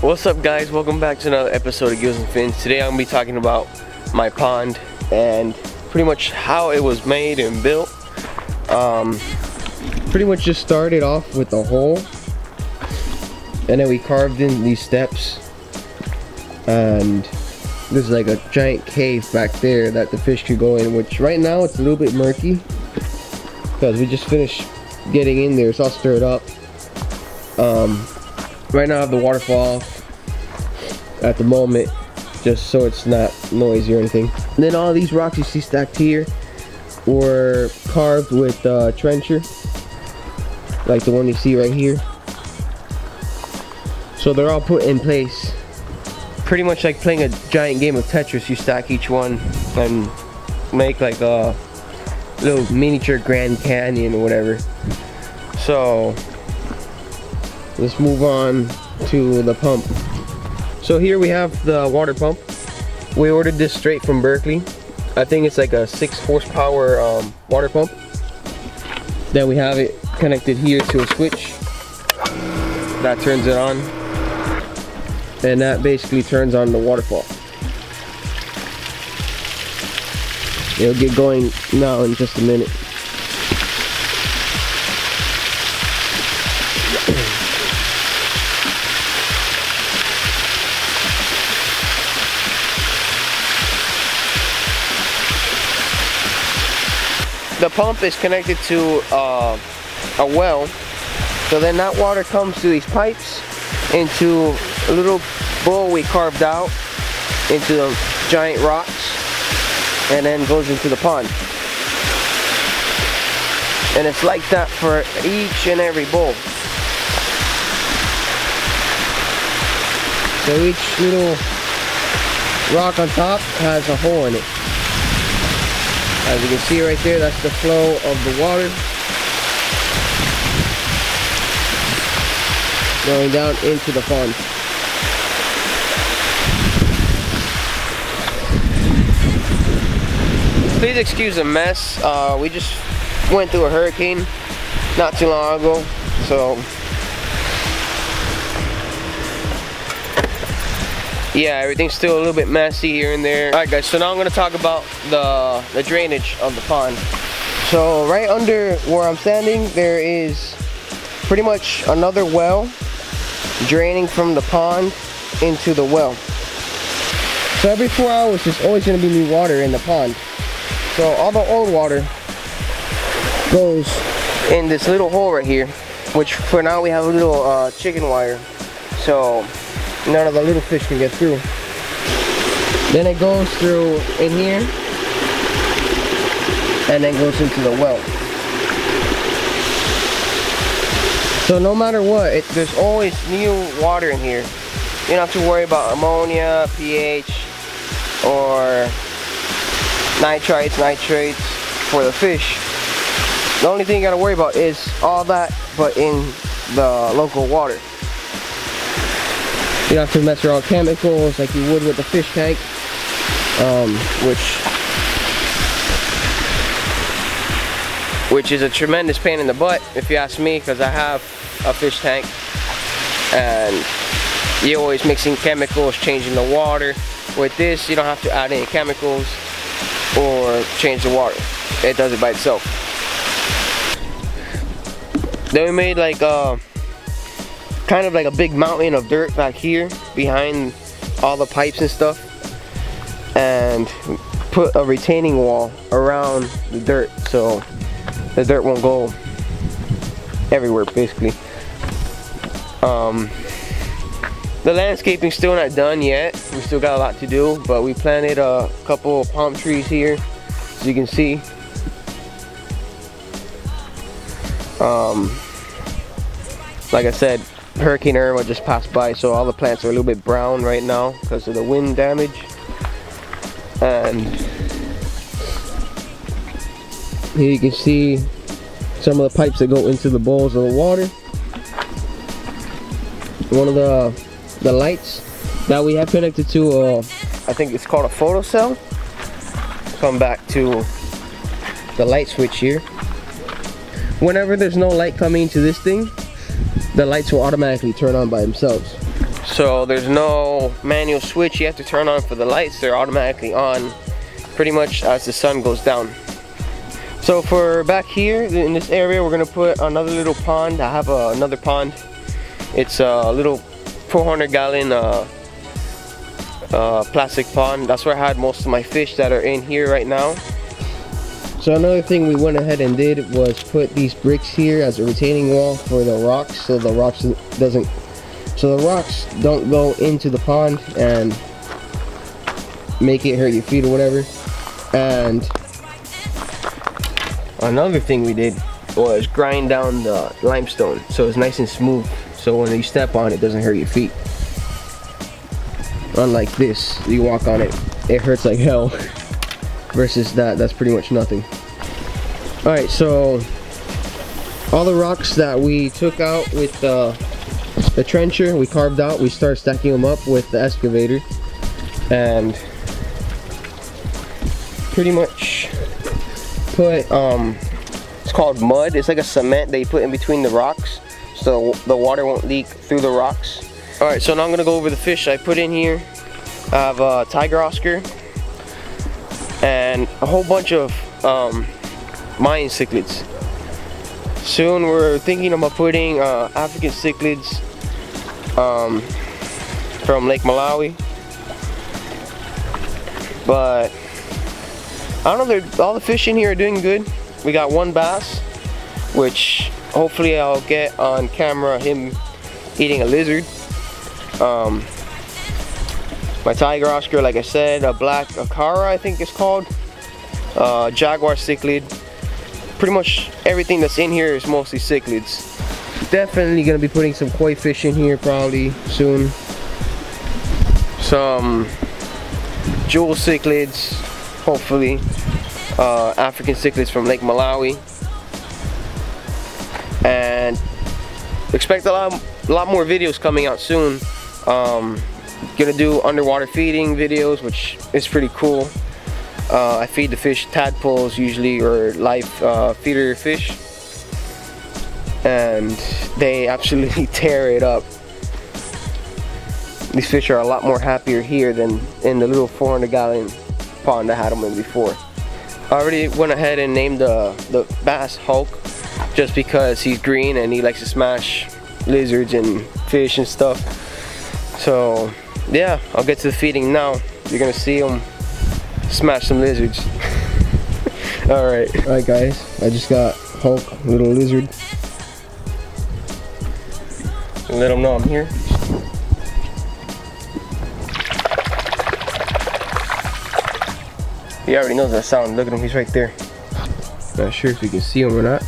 What's up, guys? Welcome back to another episode of Gills and Fins. Today I'm going to be talking about my pond and pretty much how it was made and built. Pretty much just started off with a hole, and then we carved in these steps, and there's like a giant cave back there that the fish could go in, which right now it's a little bit murky because we just finished getting in there. It's all stirred up. Right now I have the waterfall off at the moment, just so it's not noisy or anything. And then all these rocks you see stacked here were carved with trencher, like the one you see right here. So they're all put in place, pretty much like playing a giant game of Tetris. You stack each one and make like a little miniature Grand Canyon or whatever. So let's move on to the pump. So here we have the water pump. We ordered this straight from Berkeley. I think it's like a 6 horsepower water pump. Then we have it connected here to a switch that turns it on, and that basically turns on the waterfall. It'll get going now in just a minute. The pump is connected to a well, so then that water comes through these pipes into a little bowl we carved out into the giant rocks, and then goes into the pond. And it's like that for each and every bowl. So each little rock on top has a hole in it. As you can see right there, that's the flow of the water going down into the pond. Please excuse the mess. We just went through a hurricane not too long ago, so yeah, everything's still a little bit messy here and there. Alright guys, so now I'm going to talk about the drainage of the pond. So right under where I'm standing, there is pretty much another well draining from the pond into the well. So every 4 hours there's always going to be new water in the pond. So all the old water goes in this little hole right here, which for now we have a little chicken wire, so none of the little fish can get through. Then it goes through in here and then goes into the well. So no matter what, there's always new water in here. You don't have to worry about ammonia, pH, or nitrates for the fish. The only thing you gotta worry about is all that, but in the local water. You don't have to mess around chemicals like you would with the fish tank, which is a tremendous pain in the butt if you ask me, because I have a fish tank and you're always mixing chemicals, changing the water. With this, you don't have to add any chemicals or change the water. It does it by itself. Then we made like kind of like a big mountain of dirt back here behind all the pipes and stuff, and put a retaining wall around the dirt so the dirt won't go everywhere basically. The landscaping's still not done yet. We still got a lot to do, but we planted a couple of palm trees here, as you can see. Like I said, Hurricane Irma just passed by, so all the plants are a little bit brown right now because of the wind damage. And here you can see some of the pipes that go into the bowls of the water. One of the lights that we have connected to, I think it's called a photo cell. Come back to the light switch here. Whenever there's no light coming into this thing, the lights will automatically turn on by themselves. So there's no manual switch you have to turn on for the lights. They're automatically on pretty much as the sun goes down. So for back here in this area, we're gonna put another little pond. I have another pond. It's a little 400-gallon plastic pond. That's where I had most of my fish that are in here right now. So another thing we went ahead and did was put these bricks here as a retaining wall for the rocks, so the rocks don't go into the pond and make it hurt your feet or whatever. And another thing we did was grind down the limestone so it's nice and smooth, so when you step on it, it doesn't hurt your feet. Unlike this, you walk on it, it hurts like hell. Versus that's pretty much nothing. Alright, so all the rocks that we took out with the trencher, we carved out, we start stacking them up with the excavator, and pretty much put it's called mud. It's like a cement they put in between the rocks so the water won't leak through the rocks. Alright, so now I'm gonna go over the fish I put in here. I have a tiger Oscar and a whole bunch of Mayan cichlids. Soon we're thinking about putting African cichlids from Lake Malawi, but I don't know, all the fish in here are doing good. We got one bass, which hopefully I'll get on camera him eating a lizard. My tiger Oscar, like I said, a black Akara I think it's called, jaguar cichlid. Pretty much everything that's in here is mostly cichlids. Definitely gonna be putting some koi fish in here probably soon. Some jewel cichlids, hopefully. African cichlids from Lake Malawi. And expect a lot more videos coming out soon. Gonna do underwater feeding videos, which is pretty cool. I feed the fish tadpoles usually, or live feeder fish, and they absolutely tear it up. These fish are a lot more happier here than in the little 400-gallon pond I had them in before. I already went ahead and named the bass Hulk, just because he's green and he likes to smash lizards and fish and stuff. So yeah, I'll get to the feeding now. You're gonna see him smash some lizards. Alright guys, I just got Hulk, little lizard. Let him know I'm here. He already knows that sound. Look at him, he's right there. Not sure if you can see him or not.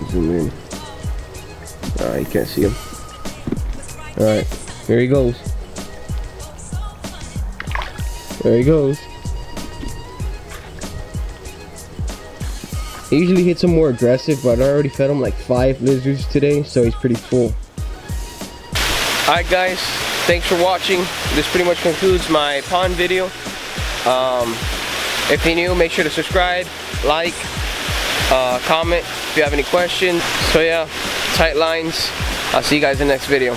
Zoom in. You can't see him. Alright, here he goes. There he goes. He usually hits him more aggressive, but I already fed him like 5 lizards today, so he's pretty full. Alright guys, thanks for watching. This pretty much concludes my pond video. If you're new, make sure to subscribe, like, comment if you have any questions. So yeah, tight lines. I'll see you guys in the next video.